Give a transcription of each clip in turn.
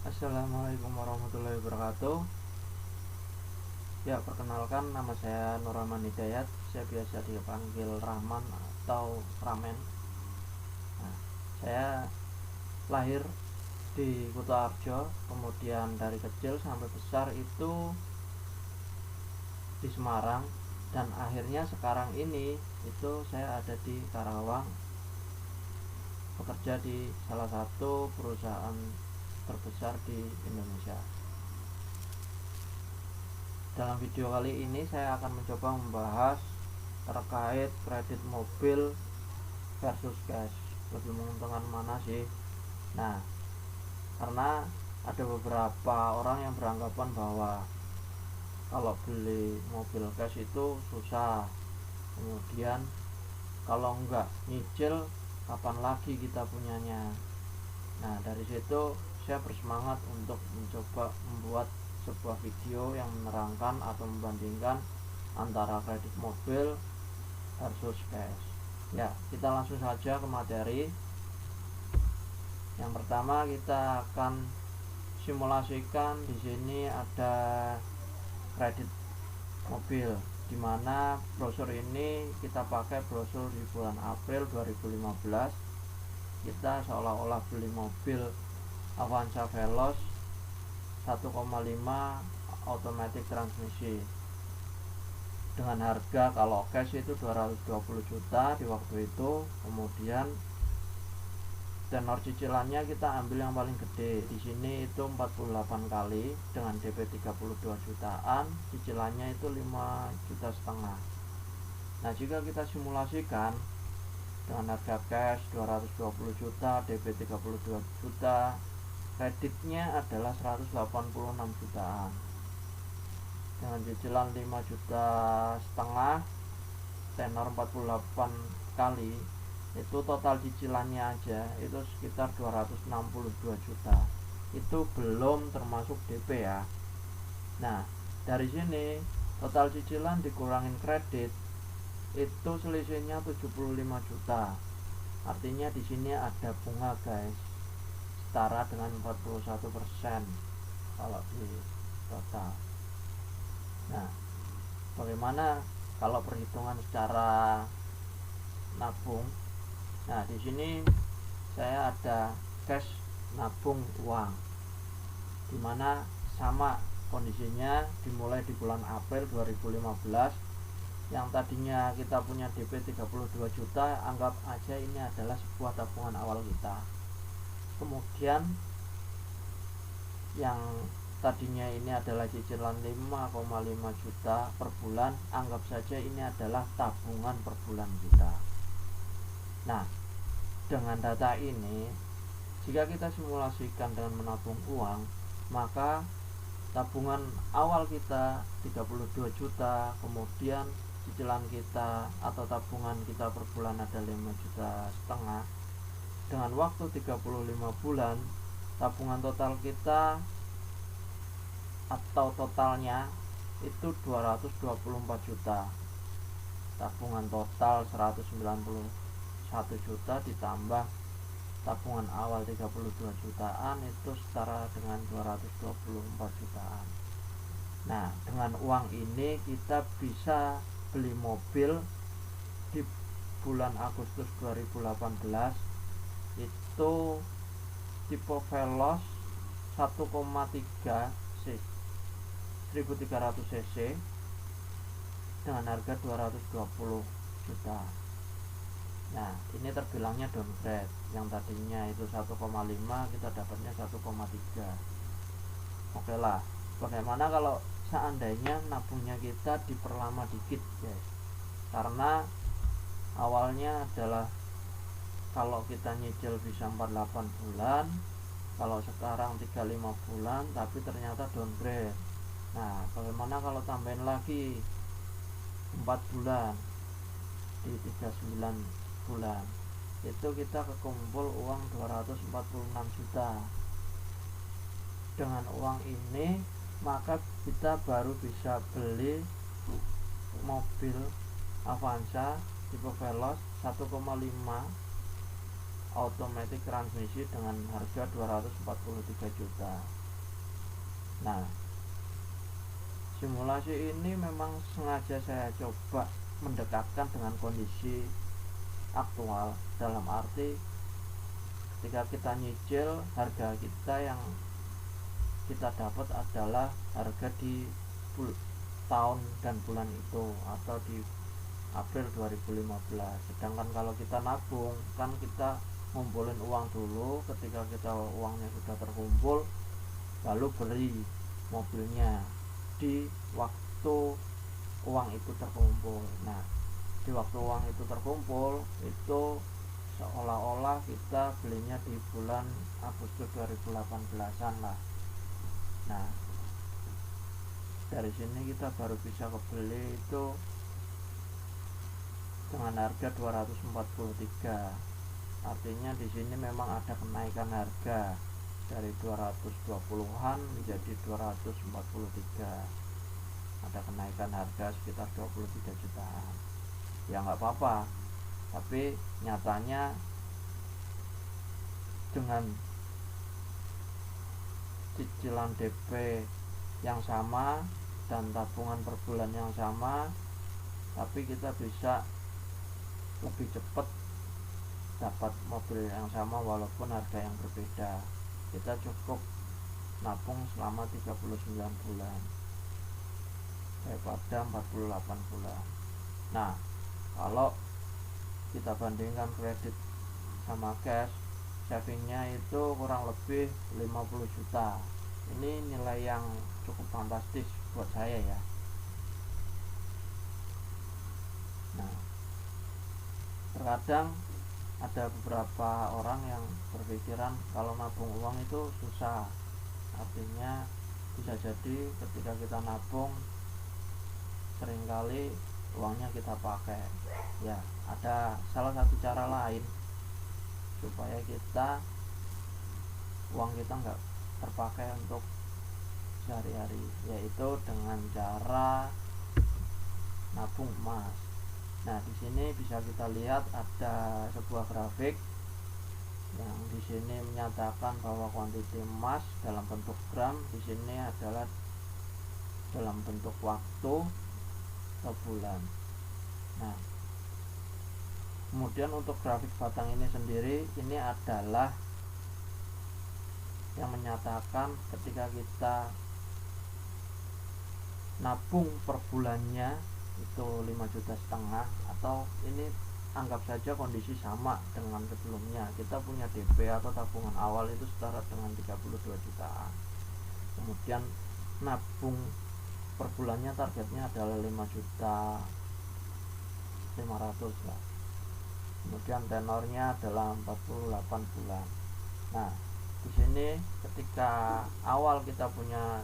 Assalamualaikum warahmatullahi wabarakatuh. Ya, perkenalkan, nama saya Nur Rahman Hidayat. Saya biasa dipanggil Rahman atau Ramen. Nah, saya lahir di Kutoarjo, kemudian dari kecil sampai besar itu di Semarang, dan akhirnya sekarang ini itu saya ada di Karawang, bekerja di salah satu perusahaan terbesar di Indonesia. Dalam video kali ini saya akan mencoba membahas terkait kredit mobil versus cash, lebih menguntungkan mana sih. Nah, karena ada beberapa orang yang beranggapan bahwa kalau beli mobil cash itu susah, kemudian kalau enggak nyicil kapan lagi kita punyanya. Nah, dari situ saya bersemangat untuk mencoba membuat sebuah video yang menerangkan atau membandingkan antara kredit mobil versus cash. Ya, kita langsung saja ke materi. Yang pertama kita akan simulasikan. Di sini ada kredit mobil, dimana brosur ini kita pakai brosur di bulan April 2015. Kita seolah-olah beli mobil Avanza Veloz 1,5 automatic transmisi dengan harga kalau cash itu 220 juta di waktu itu. Kemudian tenor cicilannya kita ambil yang paling gede. Di sini itu 48 kali dengan DP 32 jutaan, cicilannya itu 5,5 juta. Nah, jika kita simulasikan dengan harga cash 220 juta, DP 32 juta, kreditnya adalah 186 jutaan dengan cicilan 5,5 juta, tenor 48 kali, itu total cicilannya aja itu sekitar 262 juta. Itu belum termasuk DP ya. Nah, dari sini total cicilan dikurangin kredit itu selisihnya 75 juta. Artinya di sini ada bunga, guys, setara dengan 41% kalau di total. Nah, bagaimana kalau perhitungan secara nabung? Nah, di sini saya ada cash nabung uang, dimana sama kondisinya dimulai di bulan April 2015. Yang tadinya kita punya DP 32 juta, anggap aja ini adalah sebuah tabungan awal kita. Kemudian yang tadinya ini adalah cicilan 5,5 juta per bulan, anggap saja ini adalah tabungan per bulan kita. Nah, dengan data ini, jika kita simulasikan dengan menabung uang, maka tabungan awal kita 32 juta, kemudian cicilan kita atau tabungan kita per bulan ada 5,5 juta. Dengan waktu 35 bulan, tabungan total kita atau totalnya itu 224 juta. Tabungan total 191 juta ditambah tabungan awal 32 jutaan, itu setara dengan 224 jutaan. Nah, dengan uang ini kita bisa beli mobil di bulan Agustus 2018 itu tipe Veloz 1,3 1300 cc dengan harga 220 juta. Nah, ini terbilangnya downgrade. Yang tadinya itu 1,5, kita dapatnya 1,3. Oke lah, bagaimana kalau seandainya nabungnya kita diperlama dikit, guys? Karena awalnya adalah kalau kita nyicil bisa 48 bulan, kalau sekarang 35 bulan, tapi ternyata downgrade. Nah, bagaimana kalau tambahin lagi 4 bulan di 39 bulan, itu kita kekumpul uang 246 juta. Dengan uang ini maka kita baru bisa beli mobil Avanza tipe Veloz 1,5 automatic transmisi dengan harga 243 juta. Nah, simulasi ini memang sengaja saya coba mendekatkan dengan kondisi aktual, dalam arti ketika kita nyicil, harga kita yang kita dapat adalah harga di tahun dan bulan itu atau di April 2015. Sedangkan kalau kita nabung, kan kita ngumpulin uang dulu. Ketika kita uangnya sudah terkumpul, lalu beli mobilnya di waktu uang itu terkumpul. Nah, di waktu uang itu terkumpul itu seolah-olah kita belinya di bulan Agustus 2018-an lah. Nah, dari sini kita baru bisa kebeli itu dengan harga 243. Artinya di sini memang ada kenaikan harga dari 220-an menjadi 243. Ada kenaikan harga sekitar 23 jutaan. Ya nggak apa-apa, tapi nyatanya dengan cicilan DP yang sama dan tabungan per bulan yang sama, tapi kita bisa lebih cepat dapat mobil yang sama walaupun harga yang berbeda. Kita cukup nabung selama 39 bulan daripada 48 bulan. Nah, kalau kita bandingkan kredit sama cash, savingnya itu kurang lebih 50 juta. Ini nilai yang cukup fantastis buat saya ya. Nah, terkadang ada beberapa orang yang berpikiran kalau nabung uang itu susah. Artinya bisa jadi ketika kita nabung seringkali uangnya kita pakai. Ya, ada salah satu cara lain supaya uang kita nggak terpakai untuk sehari-hari, yaitu dengan cara nabung emas. Nah, di sini bisa kita lihat ada sebuah grafik yang di sini menyatakan bahwa kuantiti emas dalam bentuk gram di sini adalah dalam bentuk waktu atau bulan. Nah, kemudian untuk grafik batang ini sendiri, ini adalah yang menyatakan ketika kita nabung per bulannya itu 5,5 juta, atau ini anggap saja kondisi sama dengan sebelumnya. Kita punya DP atau tabungan awal itu setara dengan 32 jutaan. Kemudian nabung per bulannya targetnya adalah 5,5 juta lah. Kemudian tenornya adalah 48 bulan. Nah, di sini ketika awal kita punya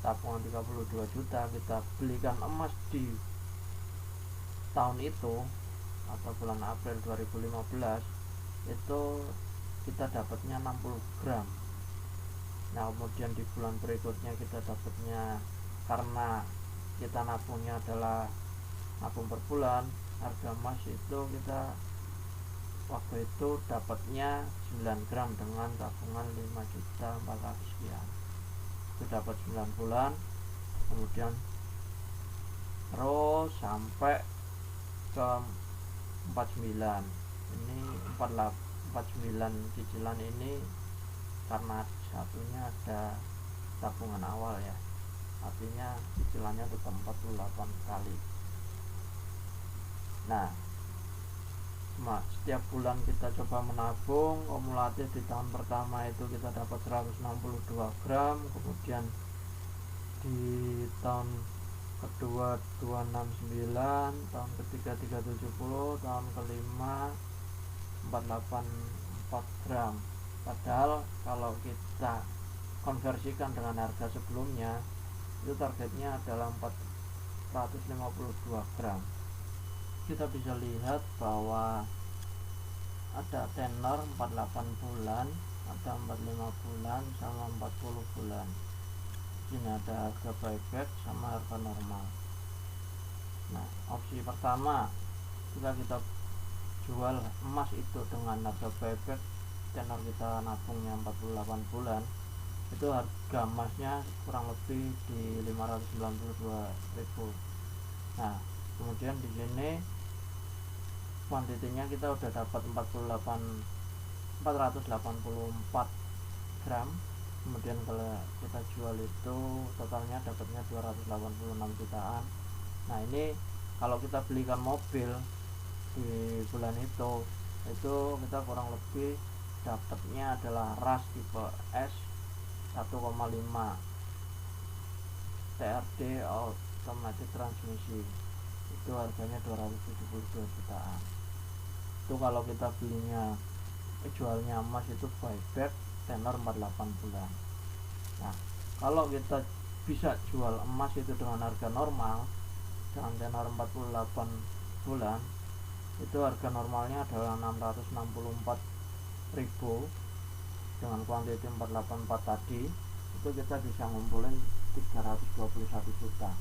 tabungan 32 juta, kita belikan emas di tahun itu atau bulan April 2015, itu kita dapatnya 60 gram. Nah, kemudian di bulan berikutnya kita dapatnya, karena kita nabungnya adalah nabung per bulan, harga emas itu kita waktu itu dapatnya 9 gram dengan tabungan 5.400.000 sekian. Itu dapat 9 bulan, kemudian terus sampai ke 49. Ini 49 cicilan ini karena satunya ada tabungan awal ya, artinya cicilannya tetap 48 kali. Nah, setiap bulan kita coba menabung, kumulatif di tahun pertama itu kita dapat 162 gram, kemudian di tahun kedua 269, tahun ketiga 370, tahun kelima 484 gram. Padahal kalau kita konversikan dengan harga sebelumnya, itu targetnya adalah 452 gram. Kita bisa lihat bahwa ada tenor 48 bulan, ada 45 bulan, sama 40 bulan. Ini ada harga buyback sama harga normal. Nah, opsi pertama, jika kita jual emas itu dengan harga buyback, tenor kita nabungnya 48 bulan, itu harga emasnya kurang lebih di 592.000. Nah kemudian di sini kuantitinya kita udah dapat 484 gram. Kemudian kalau kita jual itu totalnya dapatnya 286 jutaan. Nah ini kalau kita belikan mobil di bulan itu kita kurang lebih dapatnya adalah RAS tipe S 1,5 TRD automatic transmisi, itu harganya 272 jutaan. Itu kalau kita belinya jualnya emas itu buyback tenor 48 bulan. Nah kalau kita bisa jual emas itu dengan harga normal dengan tenor 48 bulan, itu harga normalnya adalah 664.000 dengan kuantiti 484 tadi, itu kita bisa ngumpulin 321 juta.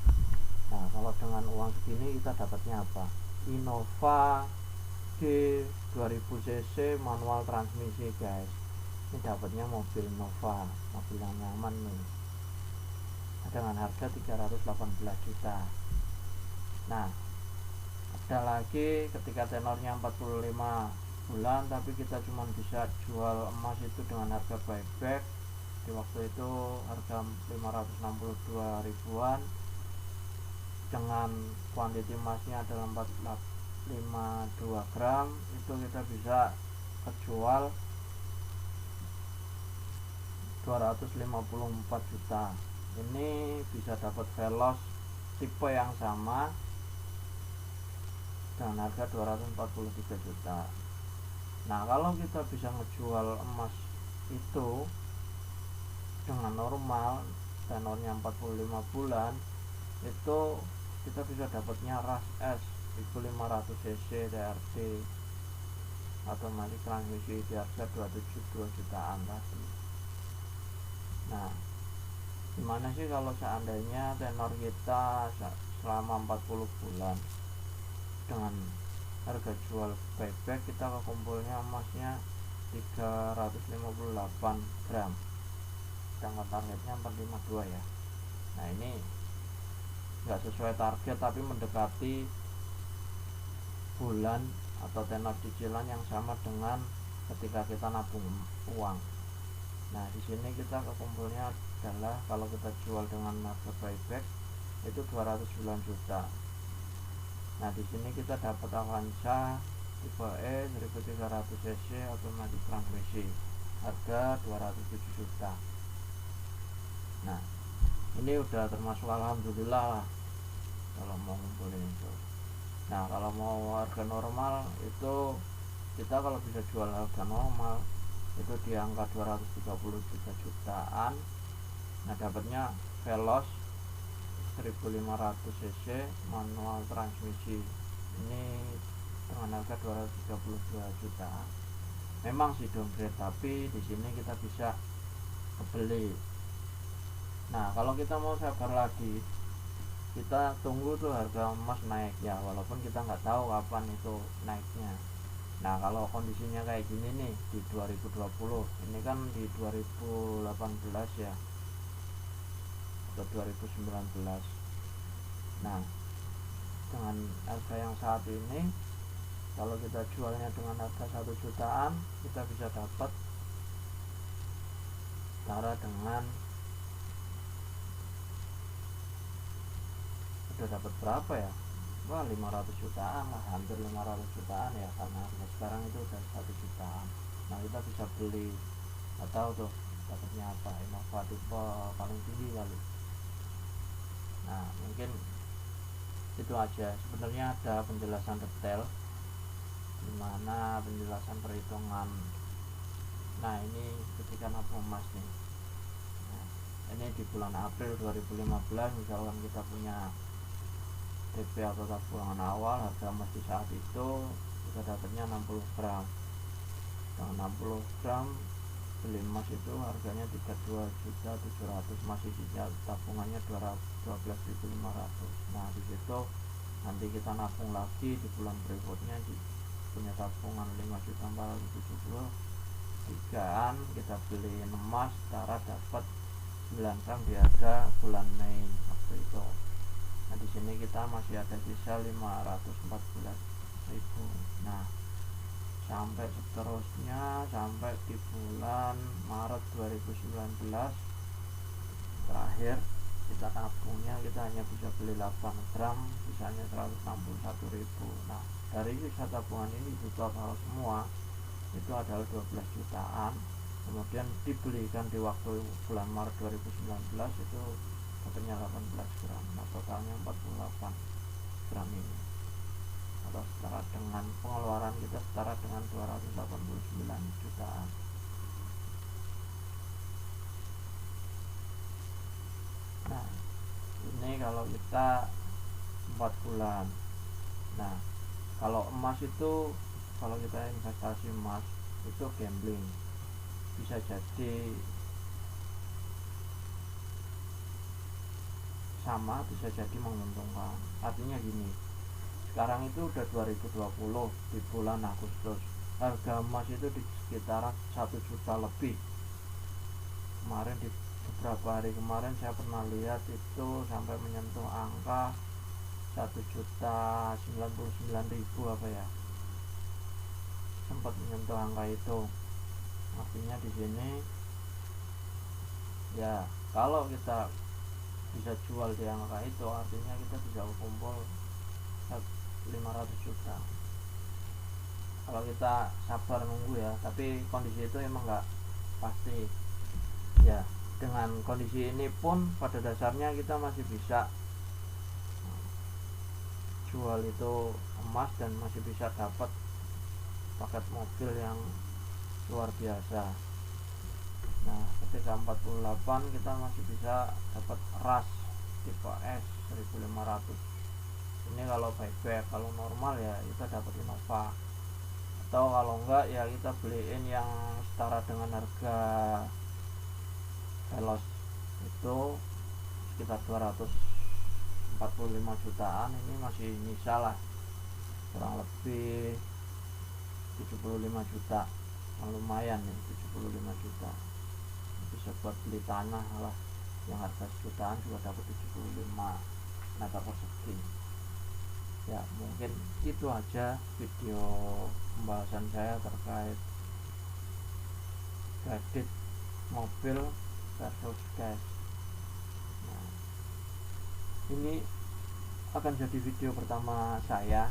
Nah kalau dengan uang segini kita dapatnya apa? Innova G 2000 cc manual transmisi guys. Ini dapatnya mobil Innova, mobil yang nyaman nih, dengan harga 318 juta. Nah ada lagi ketika tenornya 45 bulan tapi kita cuma bisa jual emas itu dengan harga buyback, di waktu itu harga 562 ribuan dengan kuantiti emasnya adalah 452 gram, itu kita bisa kejual 254 juta. Ini bisa dapat Veloz tipe yang sama dengan harga 243 juta. Nah kalau kita bisa ngejual emas itu dengan normal tenornya 45 bulan, itu kita bisa dapatnya RAS S 1500 cc TRD otomatis transmisi di harga 272 jutaan tadi. Nah gimana sih kalau seandainya tenor kita selama 40 bulan dengan harga jual buyback kita kekumpulnya emasnya 358 gram, sedangkan targetnya 452 ya. Nah ini nggak sesuai target tapi mendekati bulan atau tenor cicilan yang sama dengan ketika kita nabung uang. Nah di sini kita kekumpulnya adalah kalau kita jual dengan harga buyback itu 209 juta. Nah di sini kita dapat Avanza tipe E 1300 cc otomatis transmisi harga 207 juta. Nah ini udah termasuk alhamdulillah lah kalau mau ngumpulin itu. Nah kalau mau harga normal itu kita kalau bisa jual harga normal itu di angka 233 jutaan. Nah dapatnya Veloz 1500 cc manual transmisi ini dengan harga 232 juta. Memang sih downgrade tapi di sini kita bisa kebeli. Nah kalau kita mau sabar lagi, kita tunggu tuh harga emas naik ya, walaupun kita nggak tahu kapan itu naiknya. Nah kalau kondisinya kayak gini nih di 2020, ini kan di 2018 ya atau 2019. Nah dengan harga yang saat ini kalau kita jualnya dengan harga 1 jutaan kita bisa dapat setara dengan udah dapat berapa ya, wah 500 jutaan lah, hampir 500 jutaan ya, karena harga sekarang itu udah 1 jutaan. Nah kita bisa beli atau tuh dapatnya apa, Innova tipe paling tinggi kali. Nah mungkin itu aja, sebenarnya ada penjelasan detail dimana penjelasan perhitungan. Nah ini ketika nabung emas nih, nah, ini di bulan April 2015 misalkan kita punya DP atau tabungan awal, harga emas di saat itu kita dapatnya 60 gram. Dengan 60 gram beli emas itu harganya 32.700.000, masih sisa tabungannya 12.500. Nah di situ nanti kita nabung lagi di bulan berikutnya di punya tabungan 5.473-an, kita beliin emas setara dapat 9 gram di harga bulan Mei waktu itu. Nah di sini kita masih ada sisa 514.000. Nah sampai seterusnya sampai di bulan Maret 2019 terakhir kita tabungnya, kita hanya bisa beli 8 gram, sisanya 161.000. Nah dari sisa tabungan ini total semua itu adalah 12 jutaan. Kemudian dibelikan di waktu bulan Maret 2019 itu dapatnya 18 gram. Nah totalnya 48 gram ini, atau setara dengan pengeluaran kita setara dengan 289 jutaan. Nah ini kalau kita 4 bulan. Nah kalau emas itu, kalau kita investasi emas itu gambling, bisa jadi sama, bisa jadi menguntungkan. Artinya gini, sekarang itu udah 2020 di bulan Agustus, harga emas itu di sekitar 1 juta lebih. Kemarin di beberapa hari kemarin saya pernah lihat itu sampai menyentuh angka 1.099.000 apa ya, sempat menyentuh angka itu. Artinya di sini ya kalau kita bisa jual di angka itu, artinya kita bisa kumpul 500 juta kalau kita sabar nunggu ya. Tapi kondisi itu emang nggak pasti ya. Dengan kondisi ini pun pada dasarnya kita masih bisa jual itu emas dan masih bisa dapat paket mobil yang luar biasa. Nah ketika 48 kita masih bisa dapat ras tipe S 1500. Ini kalau buyback, kalau normal ya kita dapat Innova, atau kalau enggak ya kita beliin yang setara dengan harga Veloz itu sekitar 245 jutaan. Ini masih nyisa lah, kurang lebih 75 juta, lumayan nih 75 juta. Bisa buat beli tanah lah, yang harga sejutaan juga dapat 75 meter persegi. Ya mungkin itu aja video pembahasan saya terkait kredit mobil versus cash. Nah, ini akan jadi video pertama saya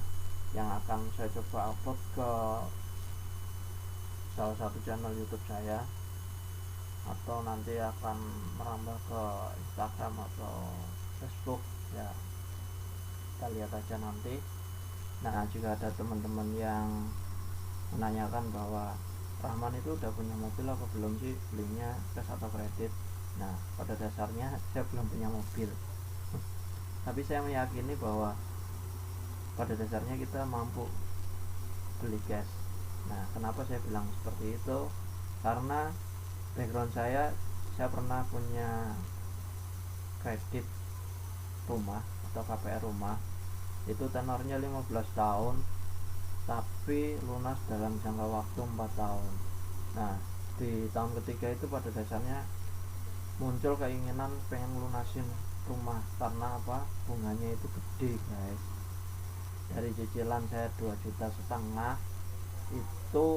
yang akan saya coba upload ke salah satu channel YouTube saya, atau nanti akan merambah ke Instagram atau Facebook ya, kita lihat aja nanti. Nah jika ada teman-teman yang menanyakan bahwa Rahman itu udah punya mobil apa belum sih, belinya cash atau kredit? Nah pada dasarnya saya belum punya mobil tapi saya meyakini bahwa pada dasarnya kita mampu beli cash. Nah kenapa saya bilang seperti itu? Karena background saya pernah punya kredit rumah atau KPR rumah, itu tenornya 15 tahun tapi lunas dalam jangka waktu 4 tahun. Nah di tahun ketiga itu pada dasarnya muncul keinginan pengen lunasin rumah, karena apa, bunganya itu gede guys. Dari cicilan saya 2,5 juta itu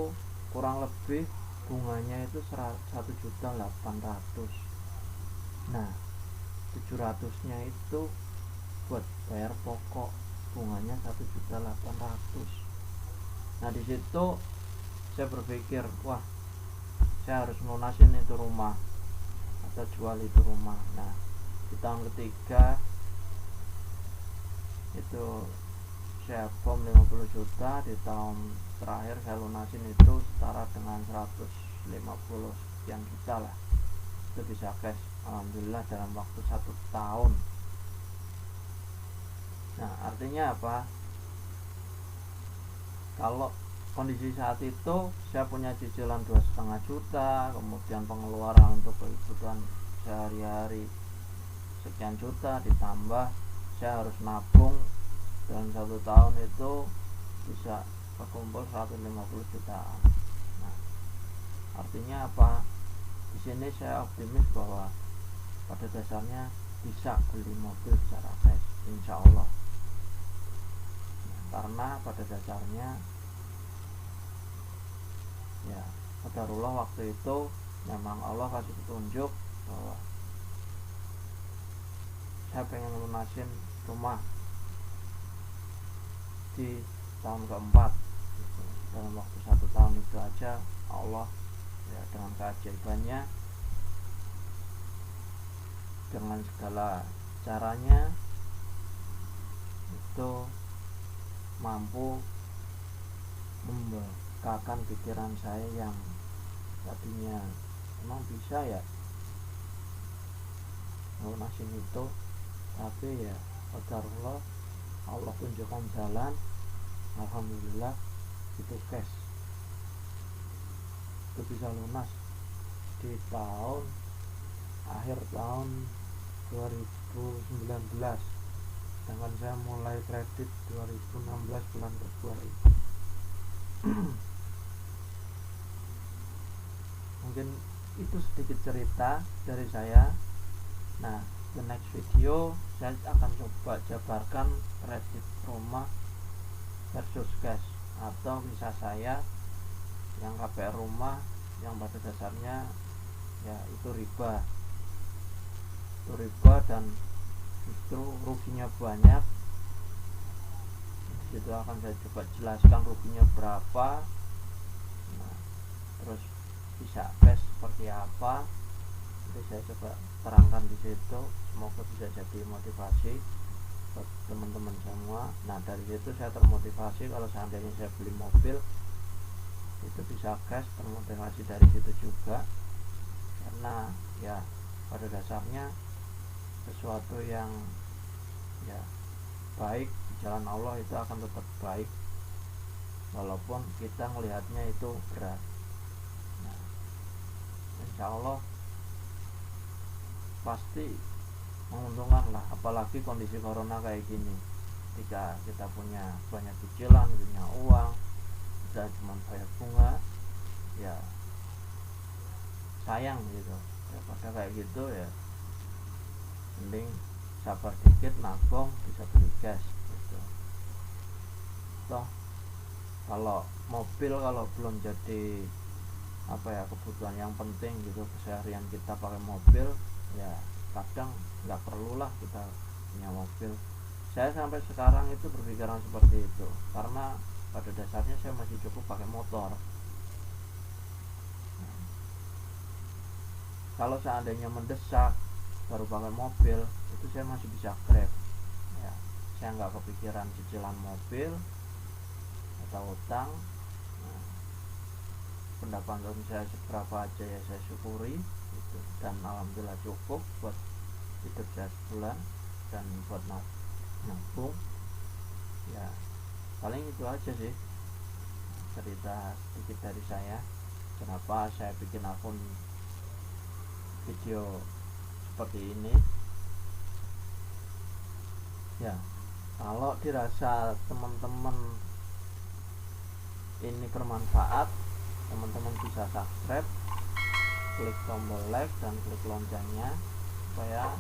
kurang lebih bunganya itu 1.800.000. Nah 700 nya itu buat bayar pokok, bunganya 1.800.000. Nah di situ saya berpikir, wah saya harus melunasin itu rumah atau jual itu rumah. Nah di tahun ketiga itu saya bom 50 juta, di tahun terakhir saya lunasin itu setara dengan 150 sekian juta lah, itu bisa cash alhamdulillah dalam waktu 1 tahun. Nah artinya apa, kalau kondisi saat itu saya punya cicilan 2,5 juta, kemudian pengeluaran untuk kebutuhan sehari-hari sekian juta, ditambah saya harus nabung dalam 1 tahun itu bisa kekumpul 150 jutaan. Nah, artinya apa? Di sini saya optimis bahwa pada dasarnya bisa beli mobil secara cash, insya Allah. Nah, karena pada dasarnya ya qadarullah waktu itu memang Allah kasih petunjuk bahwa saya pengen lunasin rumah di tahun keempat gitu. Dalam waktu 1 tahun itu aja Allah ya dengan keajaibannya, dengan segala caranya itu mampu membukakan pikiran saya yang tadinya emang bisa ya lunasin itu, tapi ya qadarullah Allah tunjukkan jalan, alhamdulillah itu cash, itu bisa lunas di akhir tahun 2019, sedangkan saya mulai kredit 2016 bulan Februari. Mungkin itu sedikit cerita dari saya. Nah, the next video saya akan coba jabarkan kredit rumah versus cash, atau bisa saya yang KPR rumah yang pada dasarnya ya itu riba dan justru ruginya banyak. Itu akan saya coba jelaskan ruginya berapa, nah, terus bisa cash seperti apa, jadi saya coba terangkan di situ. Semoga bisa jadi motivasi buat teman-teman semua. Nah, dari situ saya termotivasi kalau seandainya saya beli mobil itu bisa cash, termotivasi dari situ juga, karena ya pada dasarnya sesuatu yang ya baik di jalan Allah itu akan tetap baik walaupun kita melihatnya itu berat. Nah, insya Allah pasti menguntungkan lah, apalagi kondisi corona kayak gini. Ketika kita punya banyak cicilan, punya uang, kita cuma bayar bunga, ya sayang gitu. Daripada kayak gitu ya mending sabar dikit, nabung, bisa beli gas gitu. Toh kalau mobil kalau belum jadi apa ya kebutuhan yang penting gitu, keseharian kita pakai mobil, ya kadang nggak perlulah kita punya mobil. Saya sampai sekarang itu berpikiran seperti itu, karena pada dasarnya saya masih cukup pakai motor. Kalau seandainya mendesak baru pakai mobil, itu saya masih bisa grab ya. Saya nggak kepikiran cicilan mobil atau utang. Nah, pendapatan saya seberapa aja ya saya syukuri gitu. Dan alhamdulillah cukup buat hidup saya sebulan dan buat nabung ya. Paling itu aja sih cerita sedikit dari saya, kenapa saya bikin akun video seperti ini ya. Kalau dirasa teman-teman ini bermanfaat, teman-teman bisa subscribe, klik tombol like dan klik loncengnya supaya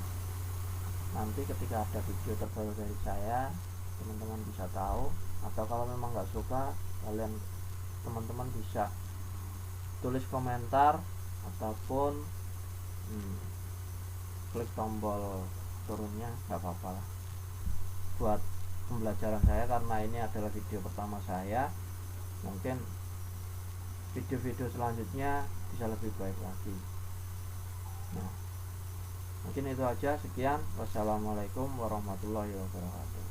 nanti ketika ada video terbaru dari saya teman-teman bisa tahu. Atau kalau memang nggak suka, teman-teman bisa tulis komentar ataupun klik tombol turunnya, nggak apa-apa lah buat pembelajaran saya, karena ini adalah video pertama saya. Mungkin video-video selanjutnya bisa lebih baik lagi. Nah, mungkin itu aja, sekian, wassalamualaikum warahmatullahi wabarakatuh.